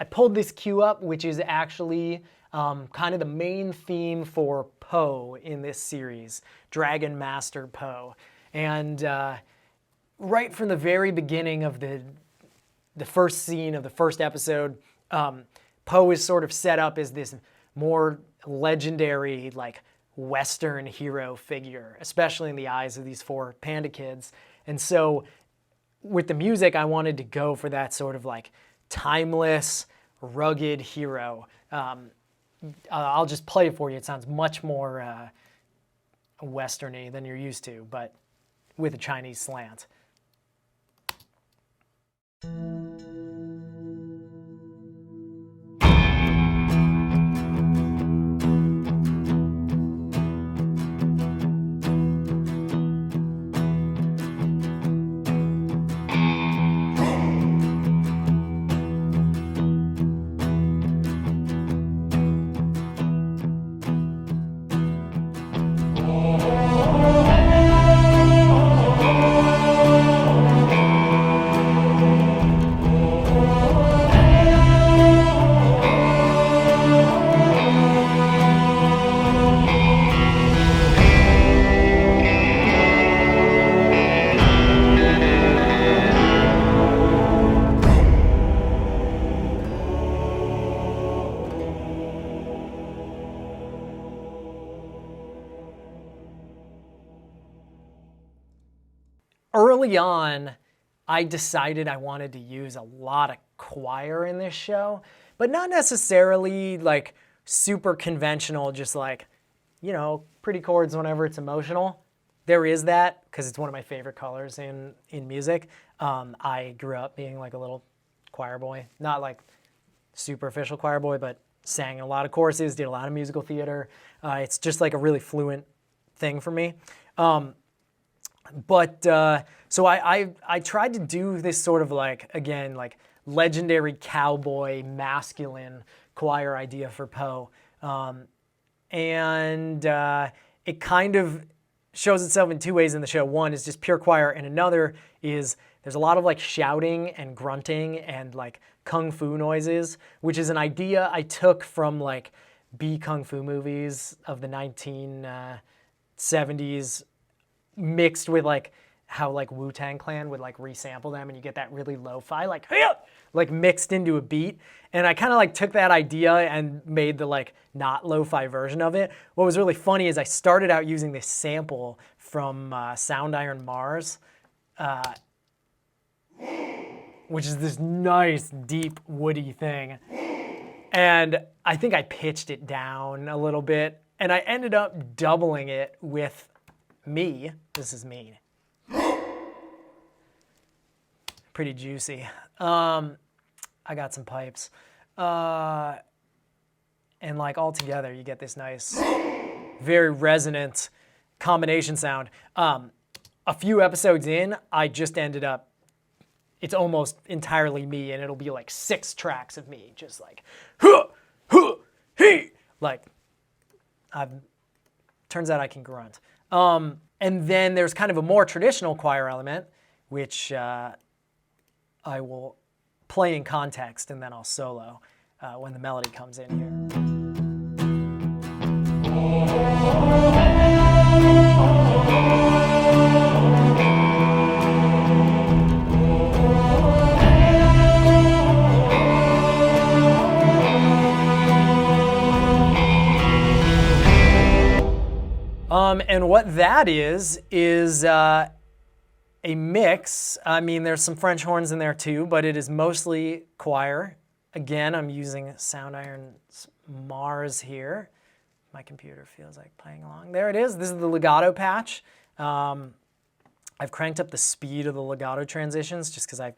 pulled this cue up, which is actually kind of the main theme for Poe in this series, Dragon Master Poe. And right from the very beginning of the first scene of the first episode, Poe is sort of set up as this more legendary, like, Western hero figure, especially in the eyes of these 4 panda kids. And so with the music, I wanted to go for that sort of like timeless, rugged hero. I'll just play it for you. It sounds much more Western-y than you're used to, but with a Chinese slant. Early on, I decided I wanted to use a lot of choir in this show, but not necessarily like super conventional, just like, you know, pretty chords whenever it's emotional. There is that, because it's one of my favorite colors in music. I grew up being like a little choir boy, not like super official choir boy, but sang in a lot of choruses, did a lot of musical theater. It's just like a really fluent thing for me. So I tried to do this sort of like, again, like legendary cowboy, masculine choir idea for Poe. It kind of shows itself in 2 ways in the show. One is just pure choir, and another is there's a lot of like shouting and grunting and like kung fu noises, which is an idea I took from like B kung fu movies of the 1970s, mixed with like how like Wu-Tang Clan would like resample them, and you get that really lo-fi like mixed into a beat. And I kind of like took that idea and made the like not lo-fi version of it. What was really funny is I started out using this sample from Soundiron Mars, which is this nice deep woody thing. And I think I pitched it down a little bit, and I ended up doubling it with me. This is me. Pretty juicy. I got some pipes. And like all together, you get this nice, very resonant combination sound. A few episodes in, I just ended up, it's almost entirely me, and it'll be like 6 tracks of me, just like, huh, huh, hey, like, turns out I can grunt. And then there's kind of a more traditional choir element, which I will play in context, and then I'll solo when the melody comes in here. And what that is a mix. I mean, there's some French horns in there too, but it is mostly choir. Again, I'm using Soundiron's Mars here. My computer feels like playing along. There it is. This is the legato patch. I've cranked up the speed of the legato transitions just because I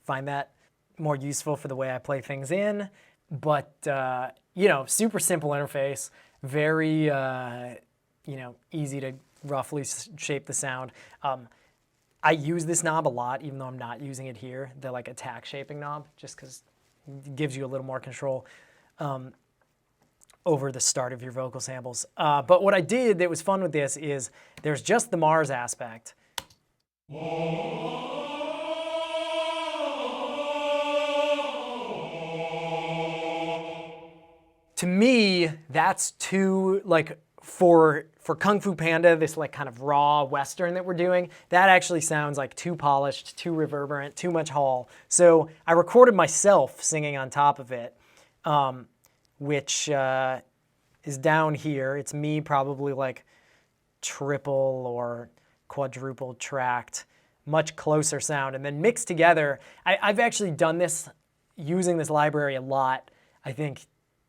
find that more useful for the way I play things in. But, you know, super simple interface, very, you know, easy to roughly shape the sound. I use this knob a lot, even though I'm not using it here, the like attack shaping knob, just because it gives you a little more control over the start of your vocal samples. But what I did that was fun with this is there's just the Mars aspect. to me, that's too, like, for Kung Fu Panda, this like kind of raw Western that we're doing, that actually sounds like too polished, too reverberant, too much hall. So I recorded myself singing on top of it, which is down here. It's me probably like triple or quadruple tracked, much closer sound, and then mixed together. I've actually done this using this library a lot. I think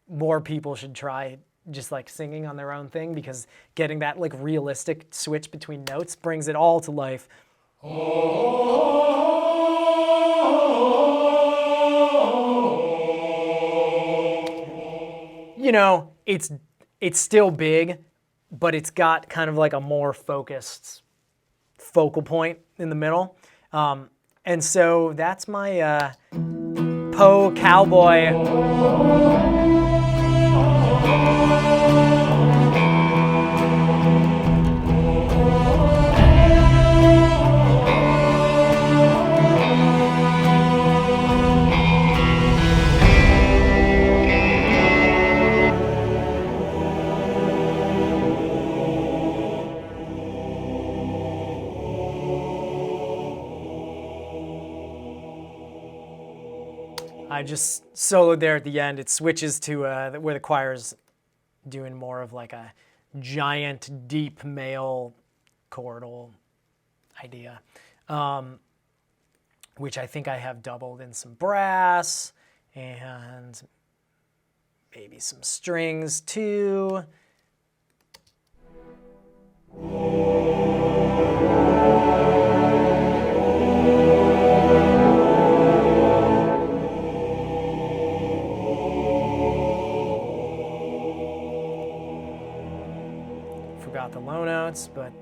more people should try just like singing on their own thing, because getting that like realistic switch between notes brings it all to life. You know, it's still big, but it's got kind of like a more focused focal point in the middle. And so that's my Poe Cowboy. I just soloed there at the end. It switches to where the choir's doing more of like a giant, deep male chordal idea, which I think I have doubled in some brass and maybe some strings too. Forgot the low notes, but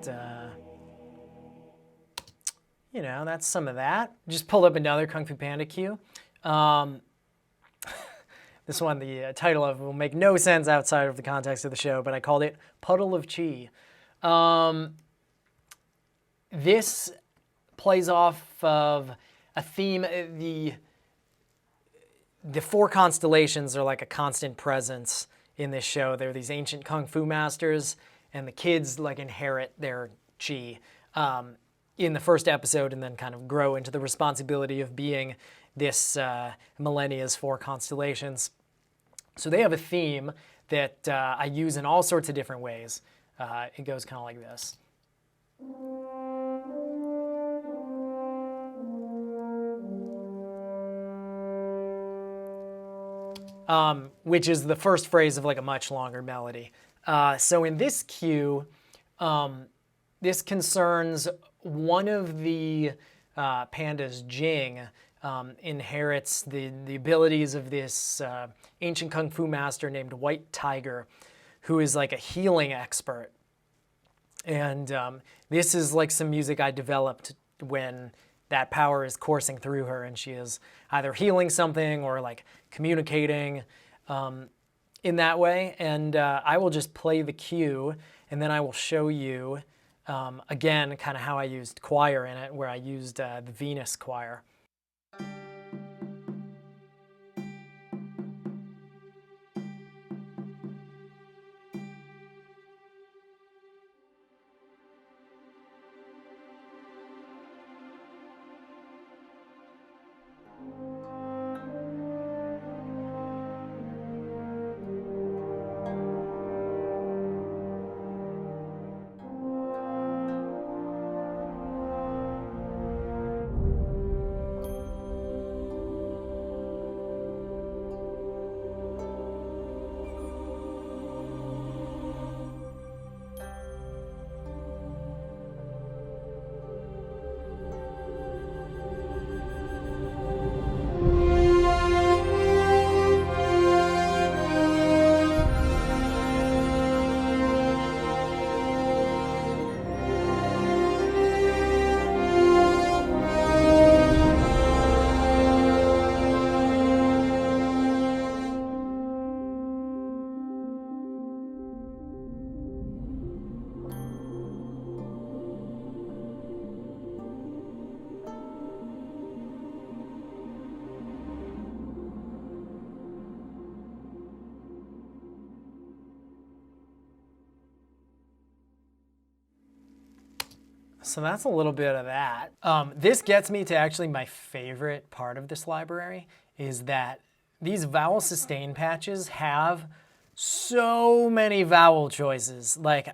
you know, that's some of that. Just pulled up another Kung Fu Panda cue. This one, the title of it will make no sense outside of the context of the show, but I called it Puddle of Chi. This plays off of a theme. The four constellations are like a constant presence in this show. They're these ancient Kung Fu masters, and the kids like inherit their chi in the first episode, and then kind of grow into the responsibility of being this millennia's four constellations. So they have a theme that I use in all sorts of different ways. It goes kind of like this. Which is the first phrase of like a much longer melody. So in this cue, this concerns one of the pandas, Jing, inherits the abilities of this ancient Kung Fu master named White Tiger, who is like a healing expert. And this is like some music I developed when that power is coursing through her and she is either healing something or like communicating in that way. And I will just play the cue, and then I will show you again kind of how I used choir in it, where I used the Venus choir. So that's a little bit of that. This gets me to actually my favorite part of this library, is that these vowel sustain patches have so many vowel choices. Like,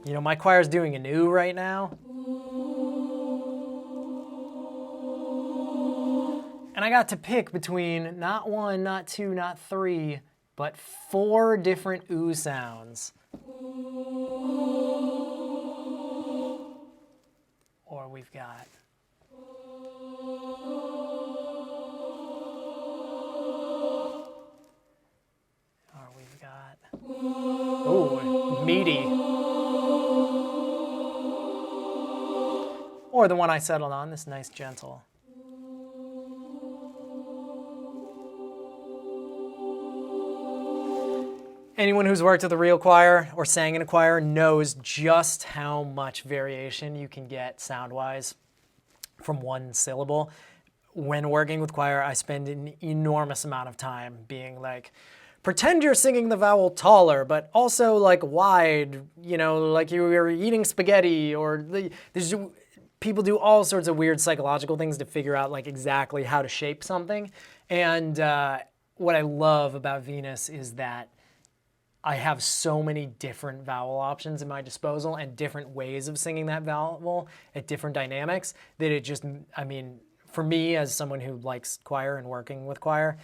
my choir's doing a new right now. And I got to pick between not 1, not 2, not 3, but 4 different ooh sounds. Or we've got... Ooh, meaty. Or the one I settled on, this nice gentle. Anyone who's worked at the real choir or sang in a choir knows just how much variation you can get sound-wise from one syllable. When working with choir, I spend an enormous amount of time being like, pretend you're singing the vowel taller, but also like wide, like you were eating spaghetti, or people do all sorts of weird psychological things to figure out like exactly how to shape something. And what I love about Venus is that I have so many different vowel options in my disposal and different ways of singing that vowel at different dynamics that it just, for me as someone who likes choir and working with choir,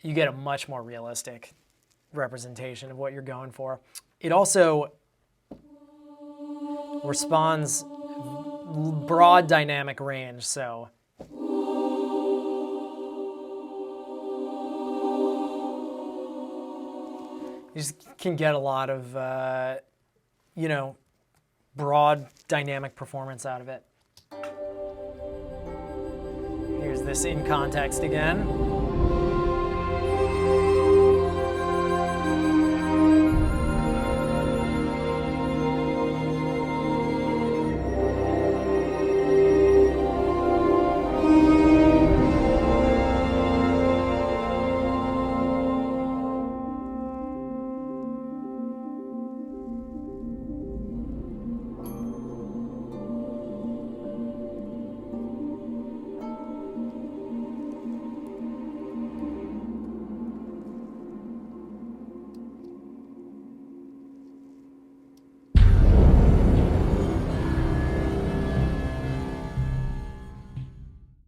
you get a much more realistic representation of what you're going for. It also responds broad dynamic range, so you just can get a lot of, broad dynamic performance out of it. Here's this in context again.